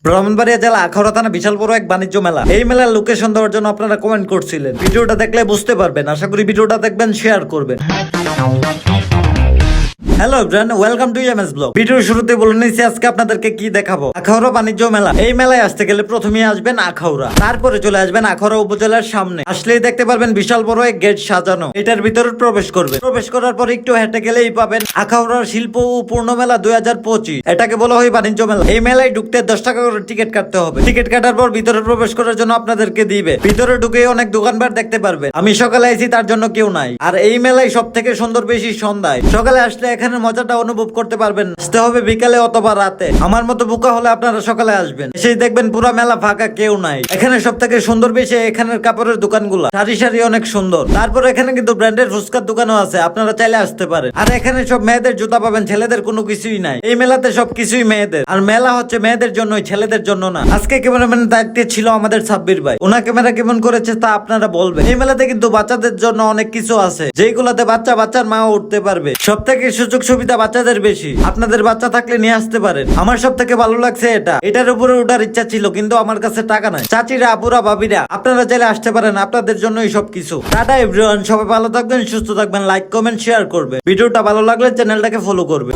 ব্রাহ্মণবাড়িয়া জেলা আখাউড়া থানা বিশাল বড় এক বাণিজ্য মেলা। এই মেলার লোকেশন দেওয়ার জন্য আপনারা কমেন্ট করছিলেন। ভিডিওটা দেখলে বুঝতে পারবেন। আশা করি ভিডিওটা দেখবেন, শেয়ার করবেন। Hello everyone, welcome to MS blog. ভিডিওর শুরুতে বলে নিয়েছি আজকে আপনাদেরকে কি দেখাবো। আখাউড়া বাণিজ্য মেলা। এই মেলায় আসতে গেলে প্রথমেই আসবেন আখাউড়া, তারপরে চলে আসবেন আখাউড়া উপজেলার সামনে। আসলেই দেখতে পারবেন বিশাল বড় এক গেট সাজানো। এটার ভিতরে প্রবেশ করবে। প্রবেশ করার পর একটু হেঁটে গেলেই পাবেন আখাউড়ার শিল্প ও পূর্ণ মেলা 2025। এটাকে বলা হয় বাণিজ্য মেলা। এই মেলায় ঢুকতে 10 টাকা করে টিকিট কাটতে হবে। টিকিট কাটার পর ভিতরে প্রবেশ করার জন্য আপনাদেরকে দিবে। ভিতরে ঢুকে অনেক দোকানপাট দেখতে পারবেন। আমি সকালে আইছি, তার জন্য কেউ নাই। আর এই মেলায় সব থেকে সুন্দর বেশি সন্ধ্যায়। সকালে আসলে এখানে মজাটা অনুভব করতে পারবেন। আসতে হবে বিকালে অথবা রাতে। আমার মতো বোকা হলে আপনারা সকালে আসবেন। সেই দেখবেন পুরো মেলা ফাঁকা, কেউ নাই। এখানে সব থেকে সুন্দর বেশি এখানের কাপড়ের দোকানগুলো, সারি সারি অনেক সুন্দর। তারপর এখানে কিন্তু ব্র্যান্ডের ফুচকার দোকানও আছে, আপনারা চাইলে আসতে পারেন। আর এখানে সব মেয়েদের জুতা পাবেন, ছেলেদের কোনো কিছুই নাই। এই মেলাতে সবকিছুই মেয়েদের। আর মেলা হচ্ছে মেয়েদের জন্যই, ছেলেদের জন্য না। আজকে ক্যামেরাম্যানের দায়িত্বে ছিল আমাদের সাব্বির ভাই। ওনা ক্যামেরা কেমন করেছে তা আপনারা বলবেন। এই মেলাতে কিন্তু বাচ্চাদের জন্য অনেক কিছু আছে, যেগুলাতে বাচ্চার মাও উঠতে পারবে। সব থেকে সুযোগ সুবিধা বাচ্চাদের বেশি। আপনাদের বাচ্চা থাকলে নিয়ে আসতে পারেন। আমার সব থেকে ভালো লাগছে এটার উপরে ওঠার ইচ্ছা ছিল, কিন্তু আমার কাছে টাকা নাই। চাচিরা, আপুরা, ভাবিরা, আপনারা চাইলে আসতে পারেন। আপনাদের জন্যই সবকিছু। টাটা এভরিওয়ান, সবাই ভালো থাকবেন, সুস্থ থাকবেন। লাইক, কমেন্ট, শেয়ার করবে। ভিডিওটা ভালো লাগলে চ্যানেলটাকে ফলো করবে।